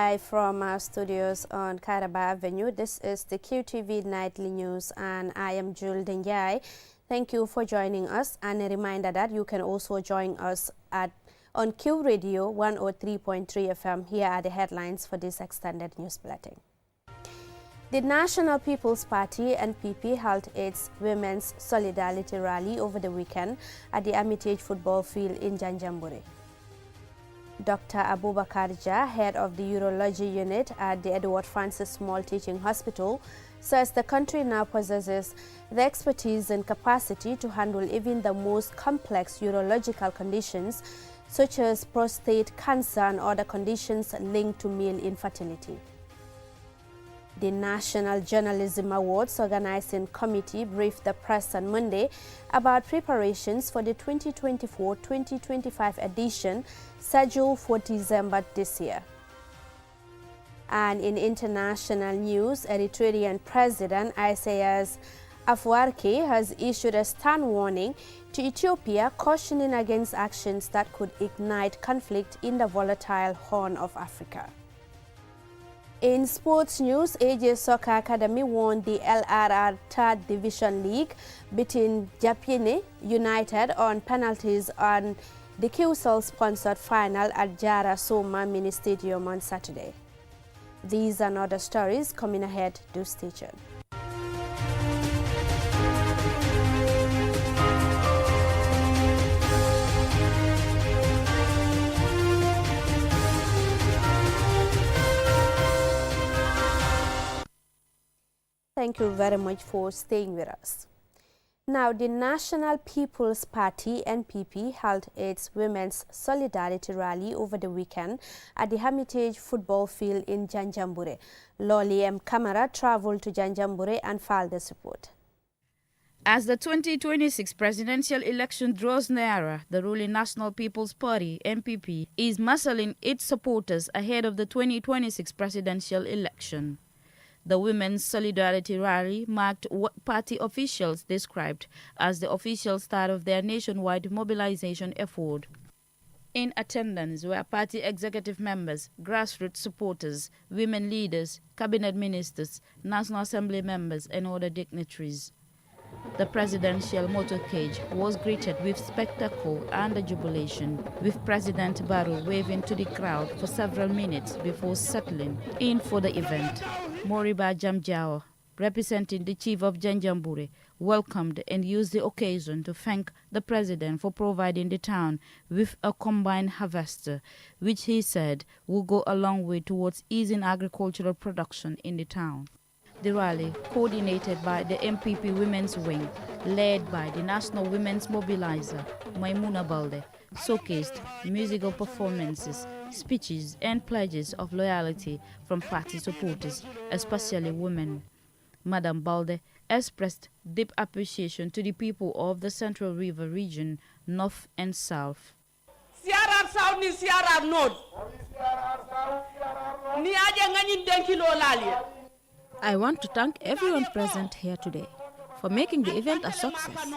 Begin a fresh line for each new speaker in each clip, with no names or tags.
Live from our studios on Karaba Avenue. This is the QTV Nightly News and I am Jules Denjai. Thank you for joining us, and a reminder that you can also join us on Q Radio 103.3 FM. Here are the headlines for this extended news bulletin. The National People's Party (NPP) held its Women's Solidarity Rally over the weekend at the Hermitage Football Field in Janjanbureh. Dr. Abubakar Jah, head of the Urology unit at the Edward Francis Small Teaching Hospital, says the country now possesses the expertise and capacity to handle even the most complex urological conditions, such as prostate cancer and other conditions linked to male infertility. The National Journalism Awards Organizing Committee briefed the press on Monday about preparations for the 2024-2025 edition scheduled for December this year. And in international news, Eritrean President Isaias Afwerki has issued a stern warning to Ethiopia, cautioning against actions that could ignite conflict in the volatile Horn of Africa. In sports news, AJ Soccer Academy won the LRR Third Division League, beating Japine United on penalties on the QCell-sponsored final at Jara Soma Mini Stadium on Saturday. These and other stories coming ahead. Do stay tuned. Thank you very much for staying with us. Now, the National People's Party (NPP) held its Women's Solidarity Rally over the weekend at the Hermitage Football Field in Janjanbureh. Loli M. Kamara traveled to Janjanbureh and filed this report.
As the 2026 presidential election draws nearer, the ruling National People's Party (NPP) is marshalling its supporters ahead of the 2026 presidential election. The Women's Solidarity Rally marked what party officials described as the official start of their nationwide mobilization effort. In attendance were party executive members, grassroots supporters, women leaders, cabinet ministers, National Assembly members, and other dignitaries. The presidential motorcade was greeted with spectacle and jubilation, with President Barrow waving to the crowd for several minutes before settling in for the event. Moriba Jamjao, representing the chief of Janjanbureh, welcomed and used the occasion to thank the president for providing the town with a combine harvester, which he said will go a long way towards easing agricultural production in the town. The rally, coordinated by the NPP Women's Wing, led by the National Women's Mobilizer, Maimuna Balde, showcased musical performances, speeches and pledges of loyalty from party supporters, especially women. Madam Balde expressed deep appreciation to the people of the Central River region, North and South. I want to thank everyone present here today for making the event a success.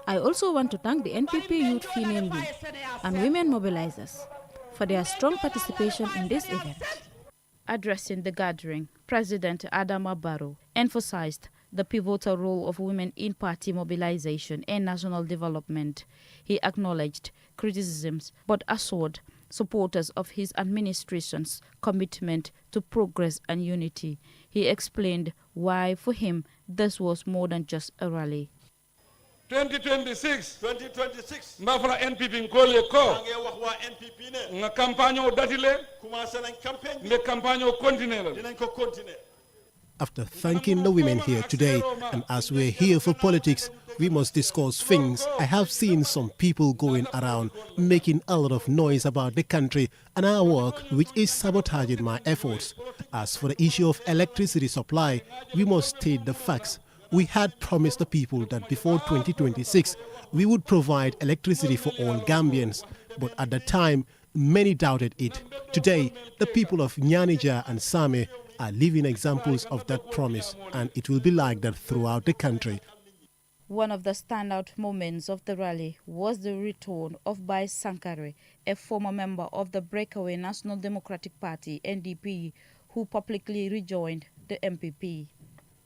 I also want to thank the NPP Youth Female Wing and Women Mobilizers for their strong participation in this event. Addressing the gathering, President Adama Barrow emphasized the pivotal role of women in party mobilization and national development. He acknowledged criticisms but assured supporters of his administration's commitment to progress and unity. He explained why, for him, this was more than just a rally.
2026 mbafala NPP ngole ko nga campagne o datile me campagne o continue.
After thanking the women here today, and as we're here for politics, we must discuss things. I have seen some people going around making a lot of noise about the country and our work, which is sabotaging my efforts. As for the issue of electricity supply, we must state the facts. We had promised the people that before 2026, we would provide electricity for all Gambians, but at the time, many doubted it. Today, the people of Nyanija and Same are living examples of that promise, and it will be like that throughout the country.
One of the standout moments of the rally was the return of Bai Sankare, a former member of the breakaway National Democratic Party (NDP), who publicly rejoined the MPP.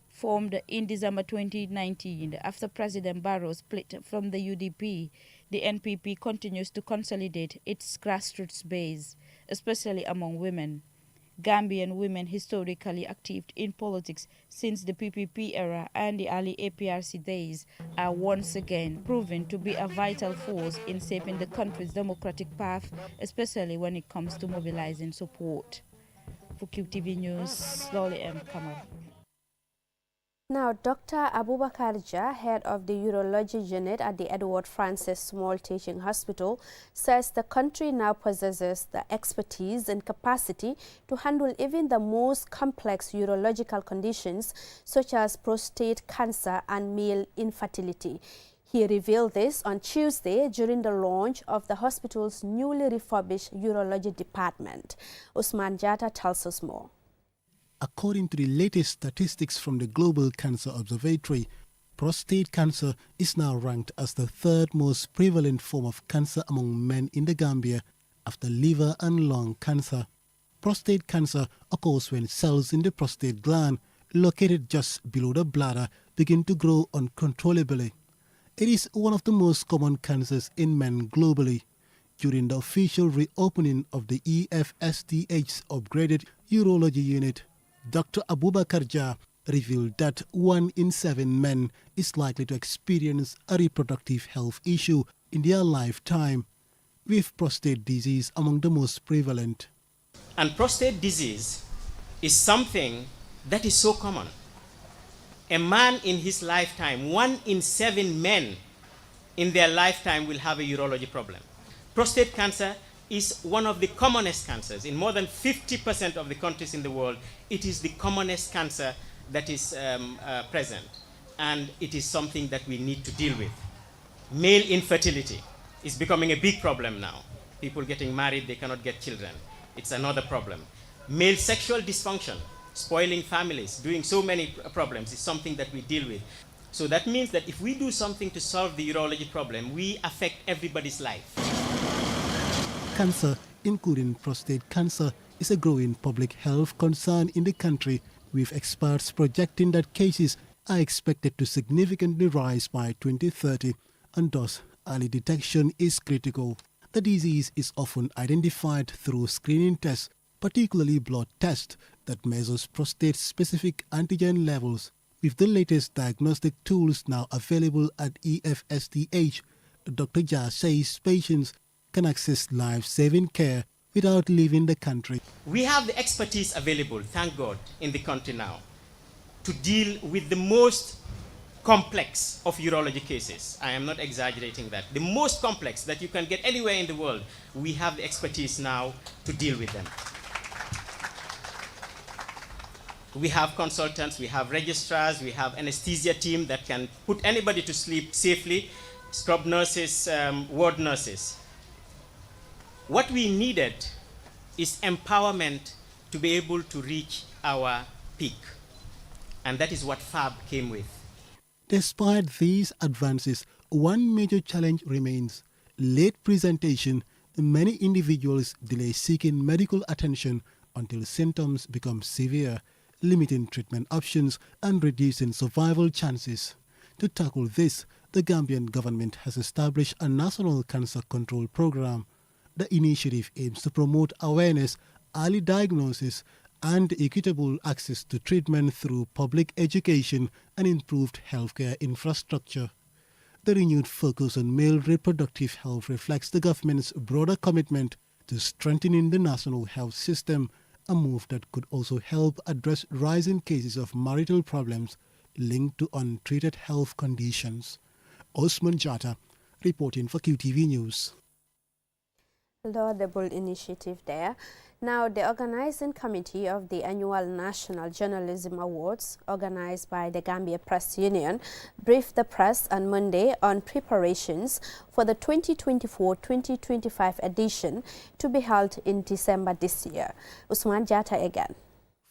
Formed in December 2019 after President Barrow split from the UDP, the NPP continues to consolidate its grassroots base, especially among women. Gambian women historically active in politics since the PPP era and the early APRC days are once again proven to be a vital force in shaping the country's democratic path, especially when it comes to mobilizing support. For QTV News, Lolly M. Kamara.
Now, Dr. Abubakar Jah, head of the Urology unit at the Edward Francis Small Teaching Hospital, says the country now possesses the expertise and capacity to handle even the most complex urological conditions such as prostate cancer and male infertility. He revealed this on Tuesday during the launch of the hospital's newly refurbished urology department. Usman Jatta tells us more.
According to the latest statistics from the Global Cancer Observatory, prostate cancer is now ranked as the third most prevalent form of cancer among men in the Gambia after liver and lung cancer. Prostate cancer occurs when cells in the prostate gland, located just below the bladder, begin to grow uncontrollably. It is one of the most common cancers in men globally. During the official reopening of the EFSTH's upgraded urology unit, Dr. Abubakar Jah revealed that 1 in 7 men is likely to experience a reproductive health issue in their lifetime, with prostate disease among the most prevalent.
And prostate disease is something that is so common. A man in his lifetime, 1 in 7 men in their lifetime will have a urology problem. Prostate cancer is one of the commonest cancers. In more than 50% of the countries in the world, it is the commonest cancer that is present. And it is something that we need to deal with. Male infertility is becoming a big problem now. People getting married, they cannot get children. It's another problem. Male sexual dysfunction, spoiling families, doing so many problems is something that we deal with. So that means that if we do something to solve the urology problem, we affect everybody's life.
Cancer, including prostate cancer, is a growing public health concern in the country, with experts projecting that cases are expected to significantly rise by 2030, and thus early detection is critical. The disease is often identified through screening tests, particularly blood tests that measures prostate-specific antigen levels. With the latest diagnostic tools now available at EFSTH, Dr. Jah says patients can access life-saving care without leaving the country.
We have the expertise available, thank God, in the country now to deal with the most complex of urology cases. I am not exaggerating that. The most complex that you can get anywhere in the world, we have the expertise now to deal with them. We have consultants, we have registrars, we have anesthesia team that can put anybody to sleep safely, scrub nurses, ward nurses. What we needed is empowerment to be able to reach our peak. And that is what FAB came with.
Despite these advances, one major challenge remains: late presentation. Many individuals delay seeking medical attention until symptoms become severe, limiting treatment options and reducing survival chances. To tackle this, the Gambian government has established a national cancer control program. The initiative aims to promote awareness, early diagnosis, and equitable access to treatment through public education and improved healthcare infrastructure. The renewed focus on male reproductive health reflects the government's broader commitment to strengthening the national health system, a move that could also help address rising cases of marital problems linked to untreated health conditions. Osman Jatta, reporting for QTV News.
Laudable initiative there. Now, the organizing committee of the annual National Journalism Awards, organized by the Gambia Press Union, briefed the press on Monday on preparations for the 2024-2025 edition to be held in December this year. Usman Jatta again.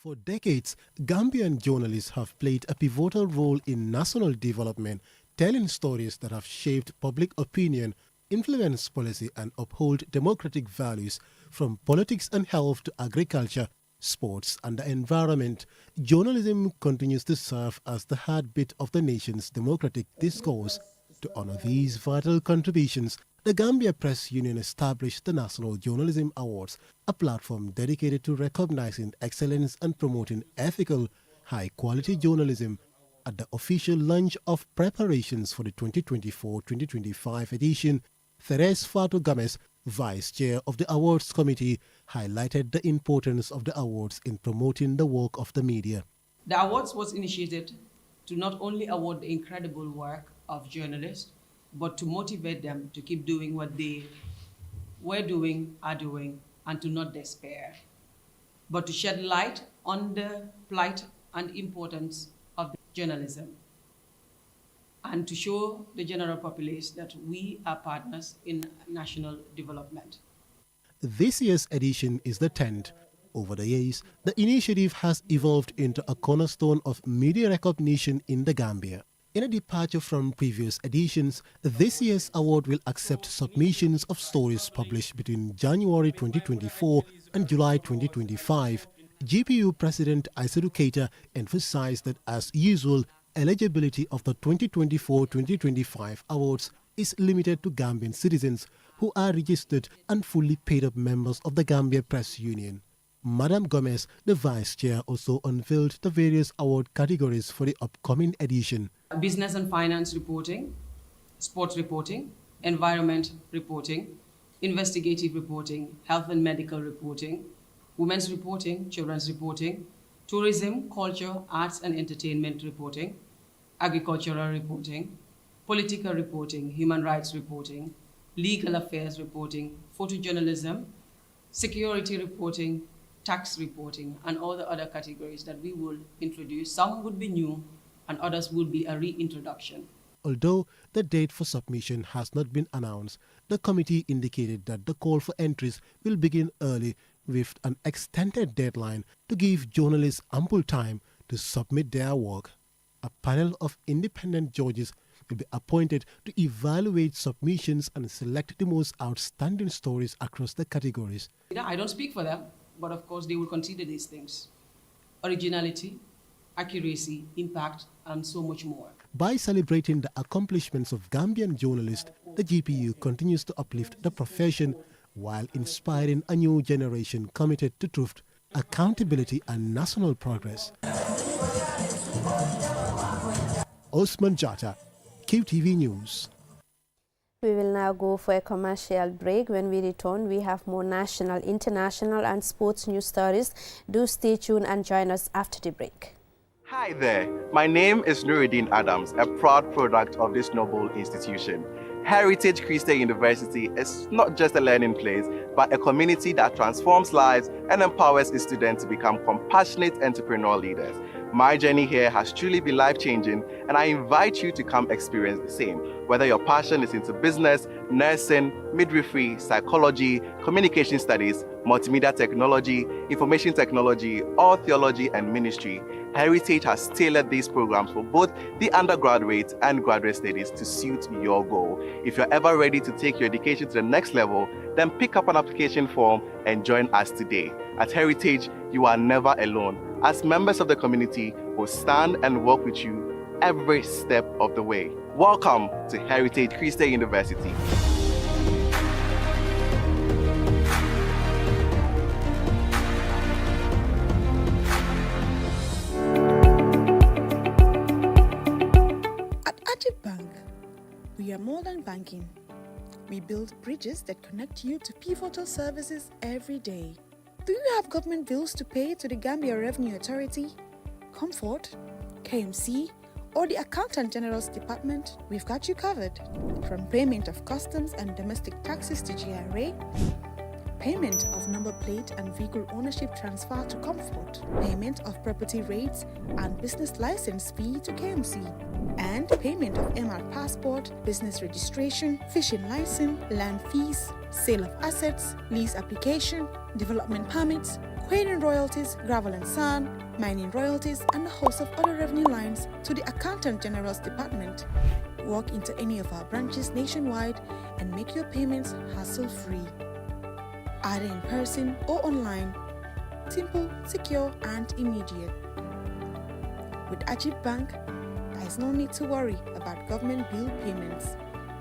For decades, Gambian journalists have played a pivotal role in national development, telling stories that have shaped public opinion, influenced policy and uphold democratic values from politics and health to agriculture, sports and the environment. Journalism continues to serve as the heartbeat of the nation's democratic discourse. To honor these vital contributions, the Gambia Press Union established the National Journalism Awards, a platform dedicated to recognizing excellence and promoting ethical, high-quality journalism. At the official launch of preparations for the 2024-2025 edition, Therese Fatou Gomez, Vice Chair of the Awards Committee, highlighted the importance of the awards in promoting the work of the media.
The awards was initiated to not only award the incredible work of journalists, but to motivate them to keep doing what they were doing, are doing, and to not despair, but to shed light on the plight and importance of journalism, and to show the general populace that we are partners in national development.
This year's edition is the 10th. Over the years, the initiative has evolved into a cornerstone of media recognition in the Gambia. In a departure from previous editions, this year's award will accept submissions of stories published between January 2024 and July 2025. GPU President Aissatou Keita emphasized that, as usual, eligibility of the 2024-2025 awards is limited to Gambian citizens who are registered and fully paid-up members of the Gambia Press Union. Madam Gomez, the Vice Chair, also unveiled the various award categories for the upcoming edition.
Business and finance reporting, sports reporting, environment reporting, investigative reporting, health and medical reporting, women's reporting, children's reporting, tourism, culture, arts and entertainment reporting, agricultural reporting, political reporting, human rights reporting, legal affairs reporting, photojournalism, security reporting, tax reporting, and all the other categories that we will introduce. Some would be new and others would be a reintroduction.
Although the date for submission has not been announced, the committee indicated that the call for entries will begin early with an extended deadline to give journalists ample time to submit their work. A panel of independent judges will be appointed to evaluate submissions and select the most outstanding stories across the categories.
I don't speak for them, but of course they will consider these things: originality, accuracy, impact, and so much more.
By celebrating the accomplishments of Gambian journalists, the GPU continues to uplift the profession while inspiring a new generation committed to truth, accountability, and national progress. Osman Jata, QTV News.
We will now go for a commercial break. When we return, we have more national, international, and sports news stories. Do stay tuned and join us after the break.
Hi there, my name is Nuruddin Adams, a proud product of this noble institution. Heritage Christian University is not just a learning place, but a community that transforms lives and empowers its students to become compassionate entrepreneurial leaders. My journey here has truly been life-changing, and I invite you to come experience the same. Whether your passion is into business, nursing, midwifery, psychology, communication studies, multimedia technology, information technology, or theology and ministry, Heritage has tailored these programs for both the undergraduate and graduate studies to suit your goal. If you're ever ready to take your education to the next level, then pick up an application form and join us today. At Heritage, you are never alone, as members of the community will stand and work with you every step of the way. Welcome to Heritage Christian University.
Bank. We are more than banking. We build bridges that connect you to pivotal services every day. Do you have government bills to pay to the Gambia Revenue Authority, Comfort, KMC, or the Accountant General's Department? We've got you covered. From payment of customs and domestic taxes to GRA, payment of number plate and vehicle ownership transfer to Comfort, payment of property rates and business license fee to KMC, and payment of MR passport, business registration, fishing license, land fees, sale of assets, lease application, development permits, paying royalties, gravel and sand, mining royalties, and a host of other revenue lines to the Accountant General's Department. Walk into any of our branches nationwide and make your payments hassle-free. Either in person or online, simple, secure, and immediate. With Ajib Bank, there is no need to worry about government bill payments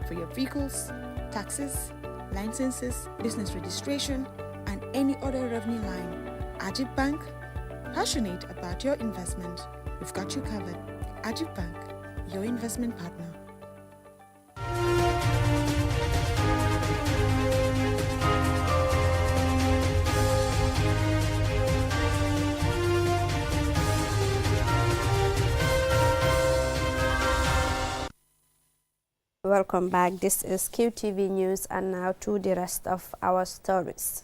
for your vehicles, taxes, licenses, business registration, and any other revenue line. Ajib Bank, passionate about your investment. We've got you covered. Ajib Bank, your investment partner.
Welcome back. This is QTV News, and now to the rest of our stories.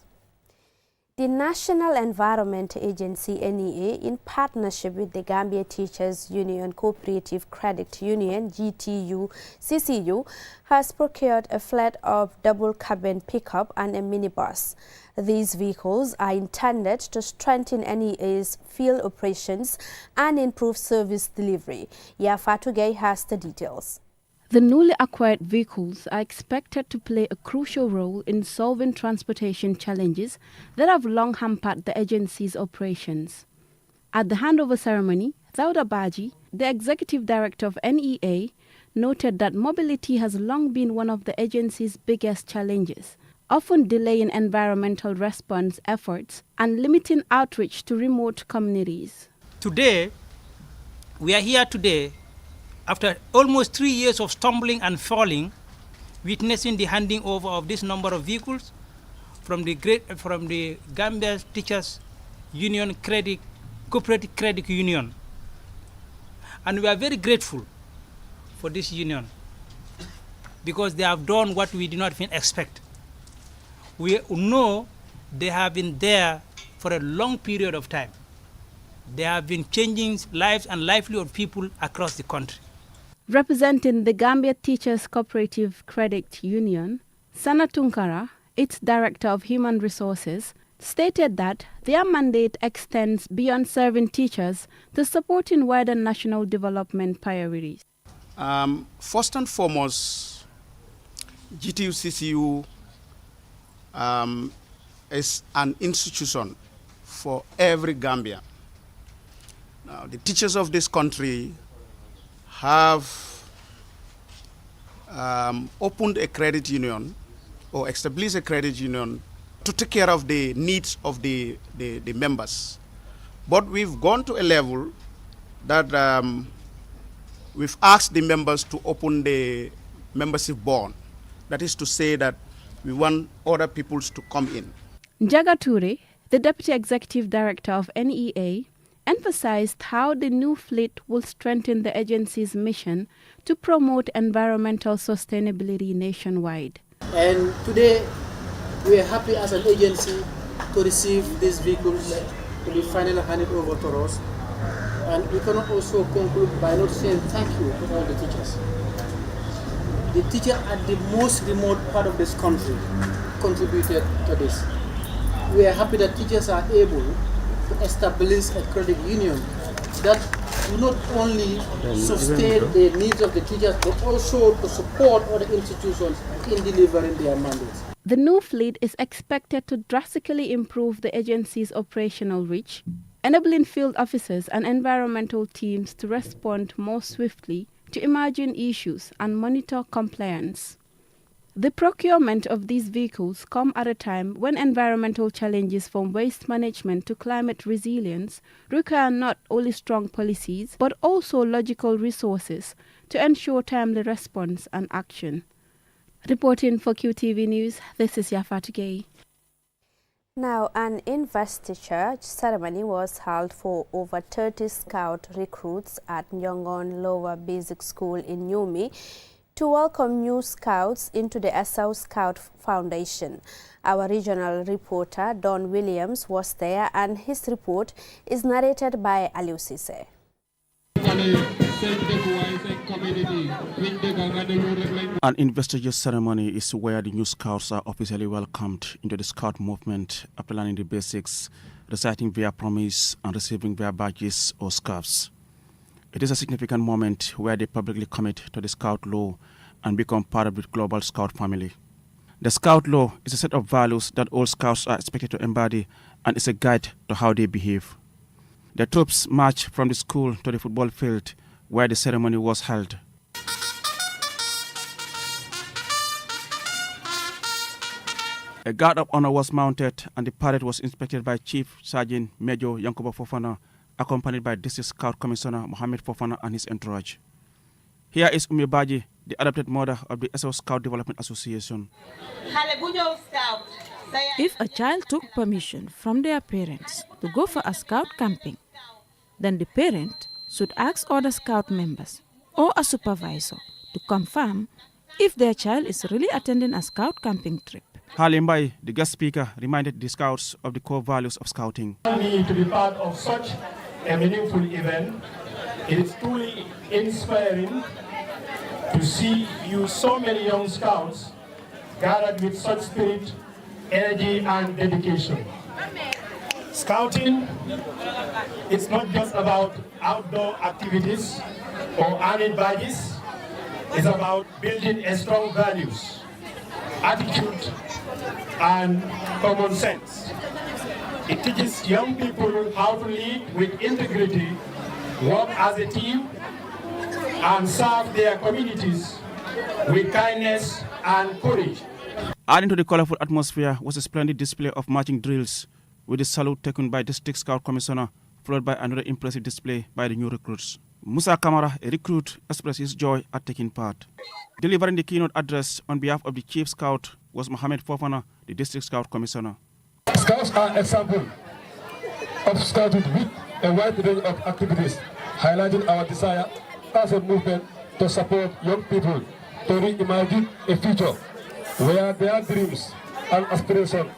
The National Environment Agency, NEA, in partnership with the Gambia Teachers Union Cooperative Credit Union, GTU-CCU, has procured a fleet of double-cabin pickup and a minibus. These vehicles are intended to strengthen NEA's field operations and improve service delivery. Yafatu Gay has the details.
The newly acquired vehicles are expected to play a crucial role in solving transportation challenges that have long hampered the agency's operations. At the handover ceremony, Dauda Baji, the executive director of NEA, noted that mobility has long been one of the agency's biggest challenges, often delaying environmental response efforts and limiting outreach to remote communities.
Today, we are here today after almost 3 years of stumbling and falling, witnessing the handing over of this number of vehicles from the Gambia Teachers Union Cooperative Credit Union. And we are very grateful for this union because they have done what we did not even expect. We know they have been there for a long period of time. They have been changing lives and livelihood of people across the country.
Representing the Gambia Teachers Cooperative Credit Union, Sana Tunkara, its Director of Human Resources, stated that their mandate extends beyond serving teachers to supporting wider national development priorities.
First and foremost, GTU-CCU is an institution for every Gambian. Now, the teachers of this country have opened a credit union or established a credit union to take care of the needs of the members. But we've gone to a level that we've asked the members to open the membership bond. That is to say that we want other people to come in.
Jaga Ture, the Deputy Executive Director of NEA, emphasized how the new fleet will strengthen the agency's mission to promote environmental sustainability nationwide.
And today, we are happy as an agency to receive these vehicles to be finally handed over to us. And we cannot also conclude by not saying thank you to all the teachers. The teachers at the most remote part of this country contributed to this. We are happy that teachers are able to establish a credit union that will not only sustain the needs of the teachers, but also to support other institutions in delivering their mandates.
The new fleet is expected to drastically improve the agency's operational reach, enabling field officers and environmental teams to respond more swiftly to emerging issues and monitor compliance. The procurement of these vehicles come at a time when environmental challenges from waste management to climate resilience require not only strong policies but also logical resources to ensure timely response and action. Reporting for QTV News, this is Yafatu Gay.
Now, an investiture ceremony was held for over 30 Scout recruits at Nyongon Lower Basic School in Nyumi to welcome new Scouts into the Esau Scout Foundation. Our regional reporter, Don Williams, was there, and his report is narrated by Aliu Sise.
An investiture ceremony is where the new Scouts are officially welcomed into the Scout movement after learning the basics reciting their promise and receiving their badges or scarves. It is a significant moment where they publicly commit to the Scout Law and become part of the global Scout family. The Scout Law is a set of values that all Scouts are expected to embody and is a guide to how they behave. The troops marched from the school to the football field where the ceremony was held. A guard of honor was mounted and the parade was inspected by Chief Sergeant Major Yankuba Fofana, accompanied by District Scout Commissioner Mohammed Fofana and his entourage. Here is Umi Baji, the adopted mother of the SO Scout Development Association.
If a child took permission from their parents to go for a scout camping, then the parent should ask other scout members or a supervisor to confirm if their child is really attending a scout camping trip.
Halimbai, the guest speaker, reminded the scouts of the core values of scouting.
To be part of such a meaningful event, it is truly inspiring to see you, so many young scouts, gathered with such spirit, energy, and dedication. Scouting is not just about outdoor activities or earning badges. It's about building a strong values, attitude, and common sense. It teaches young people how to lead with integrity, work as a team, and serve their communities with kindness and courage.
Adding to the colorful atmosphere was a splendid display of marching drills, with the salute taken by District Scout Commissioner, followed by another impressive display by the new recruits. Musa Kamara, a recruit, expressed his joy at taking part. Delivering the keynote address on behalf of the Chief Scout was Mohammed Fofana, the District Scout Commissioner.
Scouts are an example of scouting with a wide range of activities, highlighting our desire as a movement to support young people to reimagine a future where their dreams and aspirations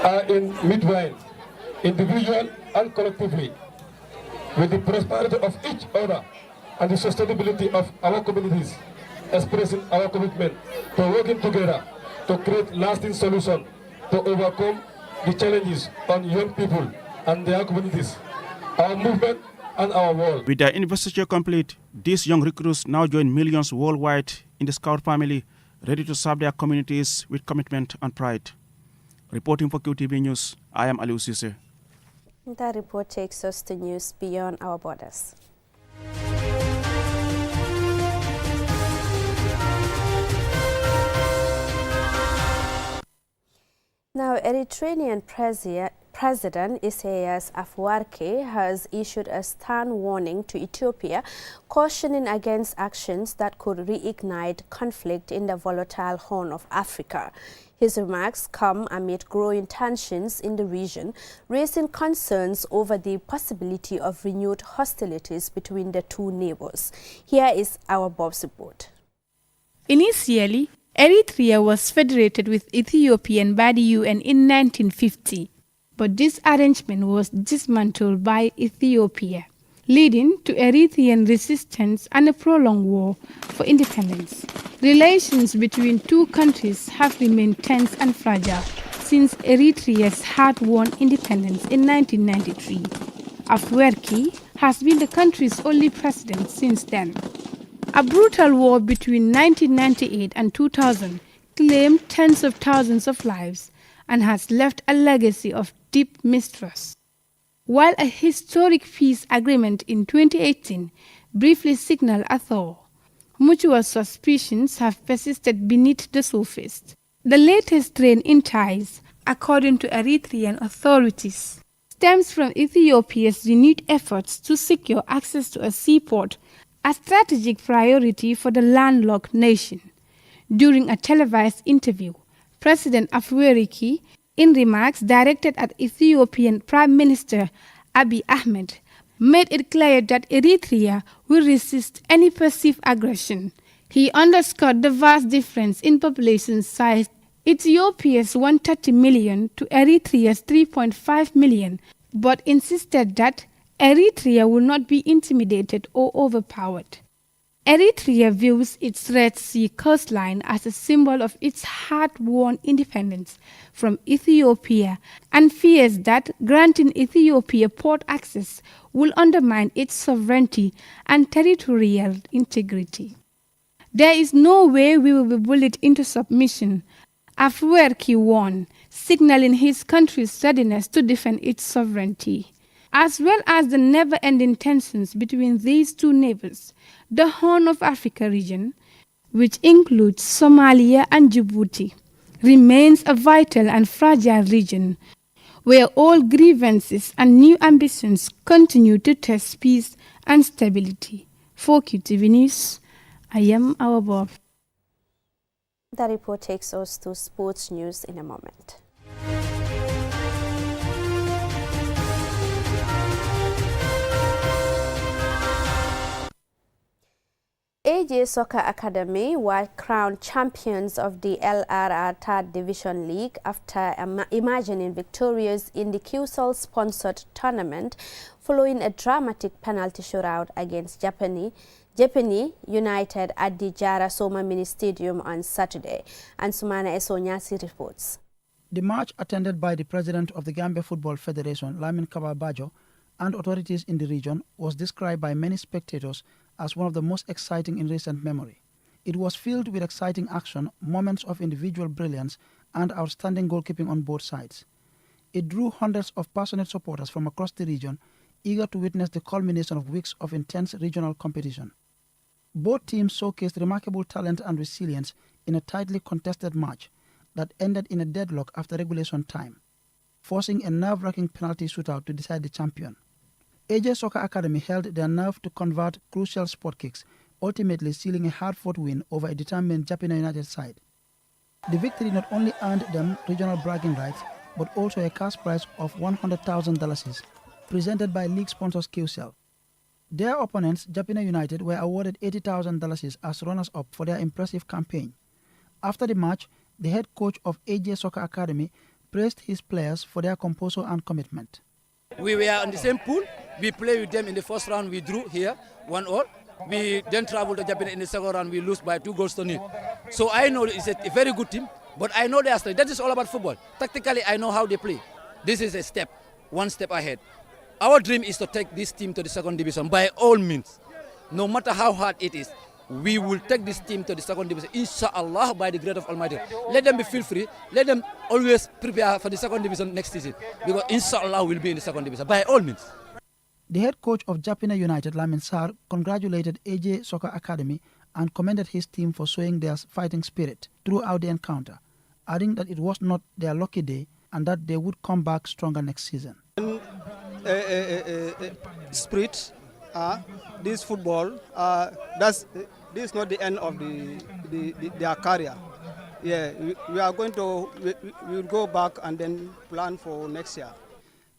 are in midway, individual and collectively, with the prosperity of each other and the sustainability of our communities, expressing our commitment to working together to create lasting solutions to overcome the challenges on young people and their communities, our movement and our world.
With their investiture complete, these young recruits now join millions worldwide in the Scout family, ready to serve their communities with commitment and pride. Reporting for QTV News, I am Aliou Cisse.
That report takes us to news beyond our borders. Now, Eritrean President Isaias Afwerki has issued a stern warning to Ethiopia, cautioning against actions that could reignite conflict in the volatile Horn of Africa. His remarks come amid growing tensions in the region, raising concerns over the possibility of renewed hostilities between the two neighbors. Here is our Bob's report.
Initially, Eritrea was federated with Ethiopia by the UN in 1950, but this arrangement was dismantled by Ethiopia, leading to Eritrean resistance and a prolonged war for independence. Relations between two countries have remained tense and fragile since Eritrea's hard-won independence in 1993. Afwerki has been the country's only president since then. A brutal war between 1998 and 2000 claimed tens of thousands of lives and has left a legacy of deep mistrust. While a historic peace agreement in 2018 briefly signaled a thaw, mutual suspicions have persisted beneath the surface. The latest strain in ties, according to Eritrean authorities, stems from Ethiopia's renewed efforts to secure access to a seaport, a strategic priority for the landlocked nation. During a televised interview, President Afwerki, in remarks directed at Ethiopian Prime Minister Abiy Ahmed, made it clear that Eritrea will resist any perceived aggression. He underscored the vast difference in population size, Ethiopia's 130 million to Eritrea's 3.5 million, but insisted that Eritrea will not be intimidated or overpowered. Eritrea views its Red Sea coastline as a symbol of its hard-won independence from Ethiopia and fears that granting Ethiopia port access will undermine its sovereignty and territorial integrity. There is no way we will be bullied into submission, Afwerki warned, signaling his country's readiness to defend its sovereignty. As well as the never-ending tensions between these two neighbors, the Horn of Africa region, which includes Somalia and Djibouti, remains a vital and fragile region where old grievances and new ambitions continue to test peace and stability. For QTV News, I am Awabov.
The report takes us to sports news in a moment. AJ Soccer Academy were crowned champions of the LRR 3rd Division League after emerging victorious in the QSL-sponsored tournament following a dramatic penalty shootout against Japani United at the Jara Soma Mini Stadium on Saturday. And Sumana Esonyasi reports.
The match, attended by the president of the Gambia Football Federation, Lamin Kababajo, and authorities in the region, was described by many spectators as one of the most exciting in recent memory. It was filled with exciting action, moments of individual brilliance, and outstanding goalkeeping on both sides. It drew hundreds of passionate supporters from across the region, eager to witness the culmination of weeks of intense regional competition. Both teams showcased remarkable talent and resilience in a tightly contested match that ended in a deadlock after regulation time, forcing a nerve-wracking penalty shootout to decide the champion. AJ Soccer Academy held their nerve to convert crucial spot kicks, ultimately sealing a hard-fought win over a determined Japina United side. The victory not only earned them regional bragging rights, but also a cash prize of $100,000 presented by league sponsors QCell. Their opponents, Japina United, were awarded $80,000 as runners-up for their impressive campaign. After the match, the head coach of AJ Soccer Academy praised his players for their composure and commitment.
We were in the same pool. We played with them in the first round. We drew here 1-1. We then traveled to Japan in the second round. We lose by 2-0. So I know it's a very good team, but I know their strength. That is all about football. Tactically, I know how they play. This is a step, one step ahead. Our dream is to take this team to the second division by all means. No matter how hard it is, we will take this team to the second division, inshallah, by the grace of Almighty. Let them be feel free. Let them always prepare for the second division next season, because inshallah we'll be in the second division, by all means.
The head coach of Japina United, Lamin Sarr, congratulated AJ Soccer Academy and commended his team for showing their fighting spirit throughout the encounter, adding that it was not their lucky day and that they would come back stronger next season.
Spirit, this football, this is not the end of their career. Yeah, we are going to we will go back and then plan for next year.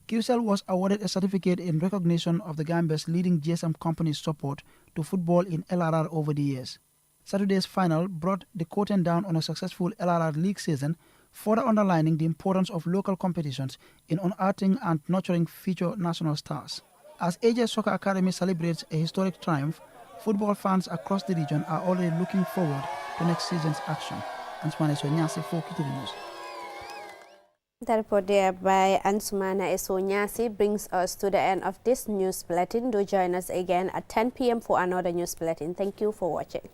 QCell was awarded a certificate in recognition of the Gambia's leading GSM company's support to football in LRR over the years. Saturday's final brought the curtain down on a successful LRR league season, further underlining the importance of local competitions in unearthing and nurturing future national stars. As AJ Soccer Academy celebrates a historic triumph, football fans across the region are already looking forward to next season's action. Ansumana Esonyasi for QTV News.
The report there by Ansumana Esonyasi brings us to the end of this news bulletin. Do join us again at 10 p.m. for another news bulletin. Thank you for watching.